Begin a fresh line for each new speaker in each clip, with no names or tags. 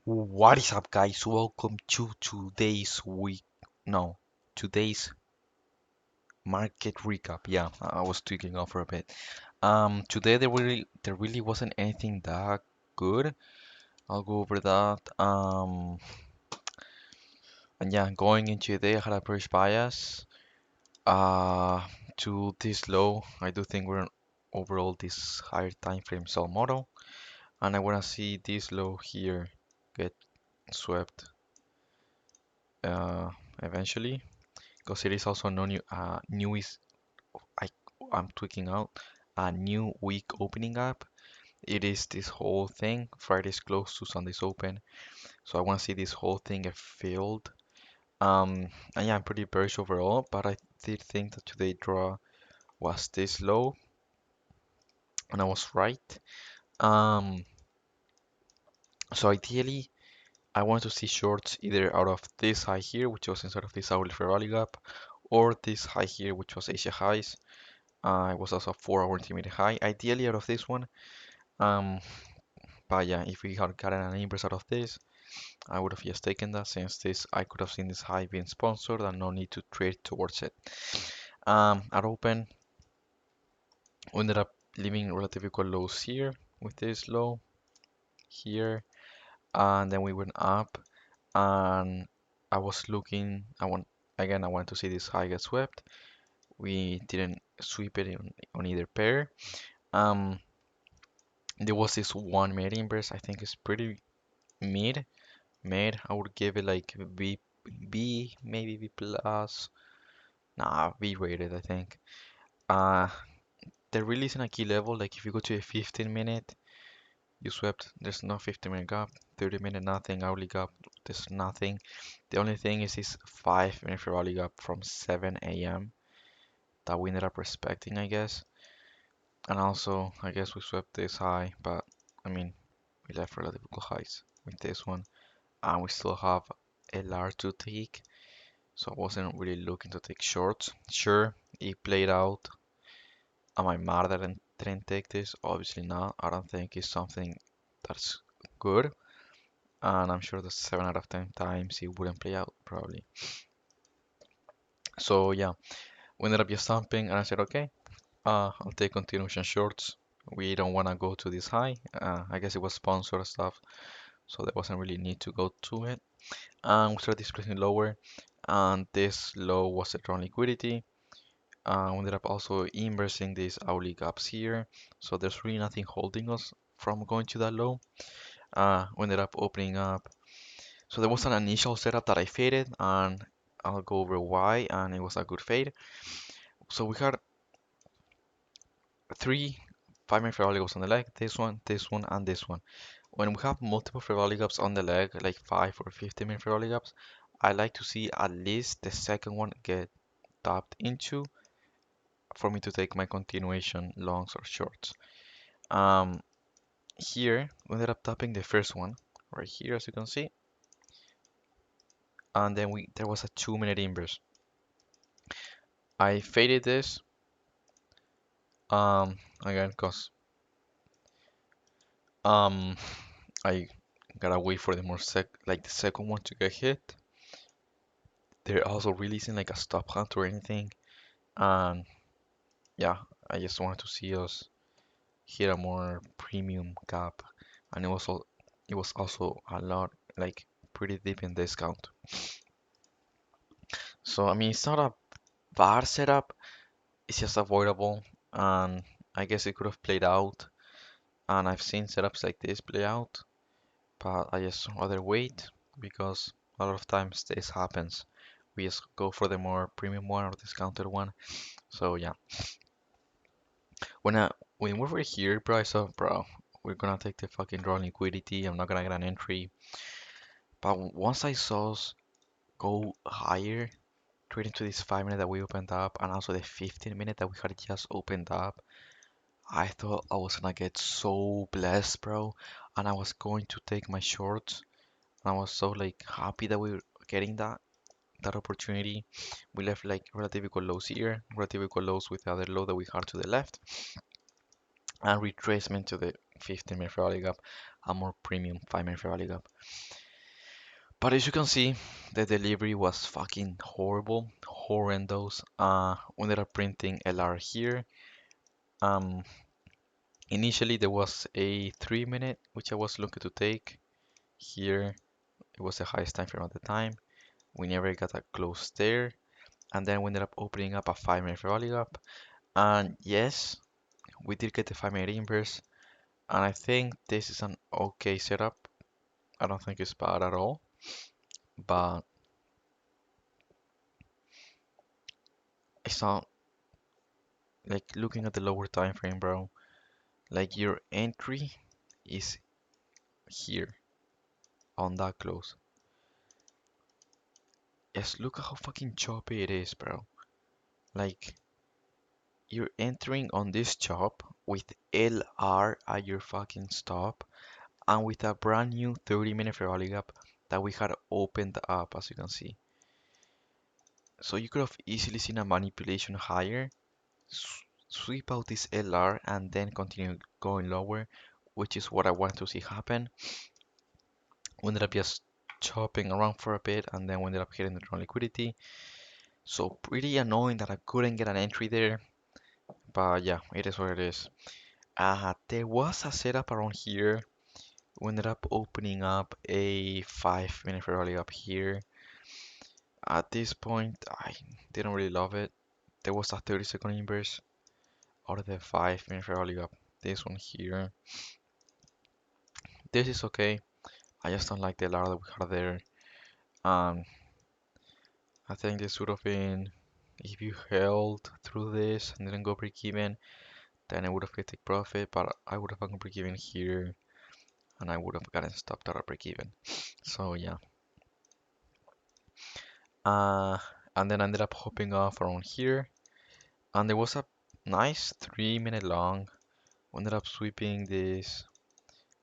What is up, guys? Welcome to no, today's market recap. Yeah, I was tweaking off for a bit. Today there really wasn't anything that good. I'll go over that. And yeah, going into today, I had a bearish bias. Uh, to this low, I do think we're overall this higher time frame sell model, and I wanna see this low here get swept eventually. Because it is also no new is I I'm tweaking out a new week opening up. It is this whole thing. Friday's closed to Sunday's open, so I want to see this whole thing get filled. And yeah, I'm pretty bearish overall, but I did think that today draw was this low, and I was right. Um, so ideally, I want to see shorts either out of this high here, which was inside of this hourly fair value gap, or this high here, which was Asia highs. It was also a 4-hour intermediate high. Ideally out of this one. Um, but yeah, if we had gotten an inverse out of this, I would have just taken that since this I could have seen this high being sponsored and no need to trade towards it. At open, we ended up leaving relatively equal lows here with this low here, and then we went up, and I was looking. I want to see this high get swept. We didn't sweep it on either pair. Um, there was this one mid inverse. I think it's pretty mid. Mid. I would give it like B, maybe B plus. Nah, B rated. I think. Uh, there really isn't a key level. Like if you go to a 15 minute, you swept. There's no 15-minute gap. 30-minute nothing. Hourly gap. There's nothing. The only thing is this 5-minute fair value gap from 7 a.m. that we ended up respecting, I guess. And also, I guess we swept this high, but I mean, we left relatively good highs with this one. And we still have LR to take, so I wasn't really looking to take shorts. Sure, it played out. Am I mad that I didn't take this? Obviously not. I don't think it's something that's good, and I'm sure that 7 out of 10 times it wouldn't play out, probably. So yeah, we ended up just stomping, and I said, okay, I'll take continuation shorts. We don't want to go to this high. I guess it was sponsored stuff, so there wasn't really need to go to it. And we started displacing lower, and this low was the drawn liquidity. We ended up also inversing these hourly gaps here, so there's really nothing holding us from going to that low. We ended up opening up. So there was an initial setup that I faded, and I'll go over why, and it was a good fade. So we had three 5-minute fair value gaps on the leg, this one, and this one. When we have multiple fair value gaps on the leg, like 5 or 15-minute fair value gaps, I like to see at least the second one get tapped into for me to take my continuation longs or shorts. Um, Here we ended up tapping the first one right here, as you can see, and then we there was a 2-minute inverse. I faded this again because um I gotta wait for the more like the second one to get hit. They're also releasing like a stop hunt or anything, and yeah, I just wanted to see us hit a more premium gap, and it was also a lot like pretty deep in discount. So I mean, it's not a bad setup. It's just avoidable, and I guess it could have played out. And I've seen setups like this play out, but I just rather wait because a lot of times this happens. We just go for the more premium one or discounted one. So yeah, when I when we were here, bro, I saw, bro, we're gonna take the fucking draw liquidity. I'm not gonna get an entry. But once I saw us go higher, trading to this 5-minute that we opened up, and also the 15-minute that we had just opened up, I thought I was gonna get so blessed, bro, and I was going to take my shorts. And I was so like happy that we were getting that opportunity. We left like relative equal lows here, relative equal lows with the other low that we had to the left, and retracement to the 15-minute fair value gap. a more premium 5 minute fair value gap. But as you can see, the delivery was fucking horrible, horrendous. We ended up printing LR here. Um, Initially there was a 3 minute which I was looking to take. Here it was the highest time frame at the time. We never got a close there, and then we ended up opening up a 5 minute fair value gap. And yes, we did get the 5 minute inverse, and I think this is an okay setup. I don't think it's bad at all, but it's not like looking at the lower time frame, bro. Like your entry is here on that close. Yes, look at how fucking choppy it is, bro. Like you're entering on this chop with LR at your fucking stop and with a brand new 30 minute fair value gap that we had opened up, as you can see. So you could have easily seen a manipulation higher, sweep out this LR and then continue going lower, which is what I want to see happen. We ended up just chopping around for a bit and then we ended up hitting the wrong liquidity. So pretty annoying that I couldn't get an entry there, but yeah, it is what it is. There was a setup around here. We ended up opening up a 5 minute fair value up here. At this point, I didn't really love it. There was a 30-second inverse out of the 5 minute fair value up. This one here. This is okay. I just don't like the ladder that we had there. Um, I think this would have been, if you held through this and didn't go break even, then I would have get take profit, but I would have gone break even here and I would have gotten stopped at a break even. So yeah. Uh, and then I ended up hopping off around here, and there was a nice 3 minute long. We ended up sweeping this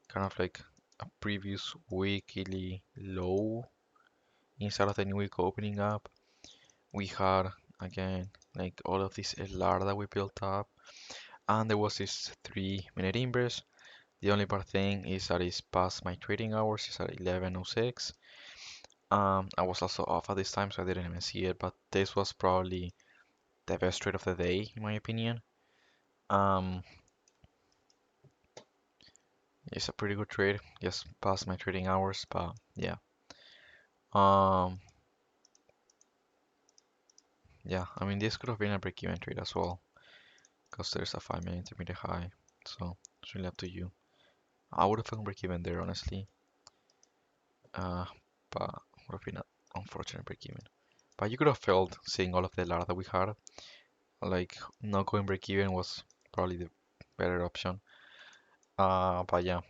kind of like a previous weekly low inside of the new week opening up. We had again like all of this LR that we built up, and there was this 3 minute inverse. The only bad thing is that it's past my trading hours, it's at 11:06. I was also off at this time, so I didn't even see it, but this was probably the best trade of the day, in my opinion. Um, it's a pretty good trade, just past my trading hours, but yeah. Um, yeah, I mean, this could have been a break-even trade as well, because there's a 5 minute intermediate high, so it's really up to you. I would have found break-even there, honestly, uh, but would have been an unfortunate break-even. But you could have felt seeing all of the ladder that we had, like not going break-even was probably the better option. But yeah.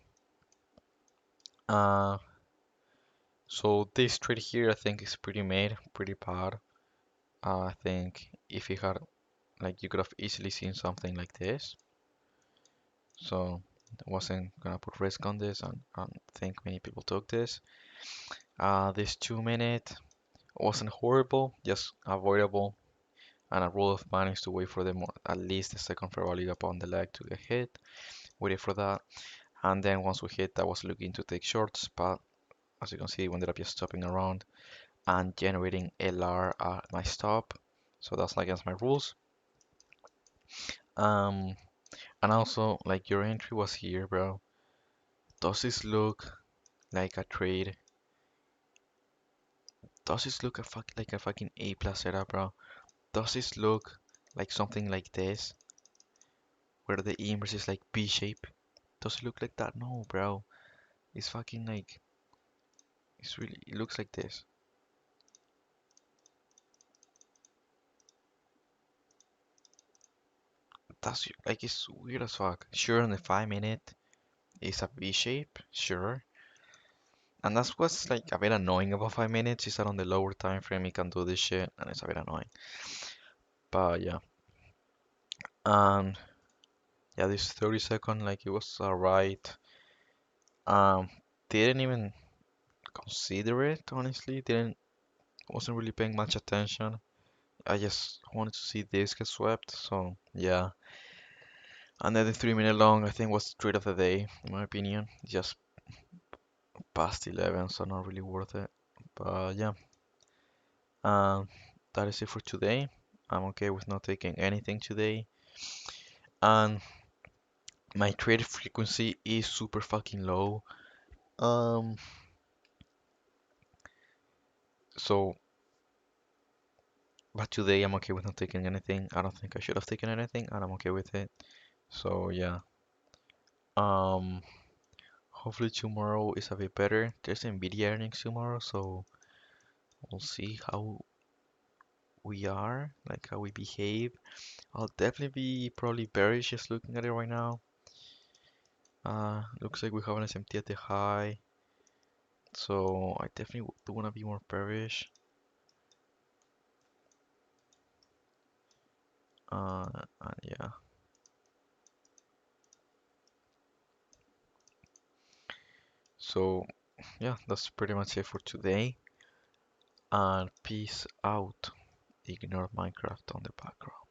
Uh, so this trade here, I think is pretty made, pretty bad. I think if he had, like, you could have easily seen something like this. So I wasn't gonna put risk on this, and I don't think many people took this. This 2 minute wasn't horrible, just avoidable. And a rule of mine is to wait for them at least a second for value upon the leg to get hit. Waited for that, and then once we hit, I was looking to take shorts, but as you can see, we ended up just stopping around and generating LR at my stop. So that's against my rules. Um, and also, like your entry was here, bro. Does this look like a trade? Does this look like a fucking A plus setup, bro? Does this look like something like this, where the inverse is like B shape? Does it look like that? No, bro. It's fucking like it looks like this. That's like it's weird as fuck. Sure, in the 5 minute it's a V shape, sure. And that's what's like a bit annoying about 5 minutes is that on the lower time frame you can do this shit and it's a bit annoying. But yeah. And yeah, this 30-second like it was alright. Um didn't even consider it honestly. Didn't Wasn't really paying much attention. I just wanted to see this get swept, so yeah. And then the 3 minute long I think was the trade of the day, in my opinion. Just past 11, so not really worth it. But yeah, um, that is it for today. I'm okay with not taking anything today. And my trade frequency is super fucking low. Um, so, but today I'm okay with not taking anything. I don't think I should have taken anything, and I'm okay with it. So yeah. Um, Hopefully tomorrow is a bit better. There's Nvidia earnings tomorrow, so we'll see how we are, like how we behave. I'll definitely be probably bearish just looking at it right now. Looks like we have an SMT at the high, so I definitely do want to be more bearish. Yeah. So yeah, that's pretty much it for today. And peace out. Ignore Minecraft on the background.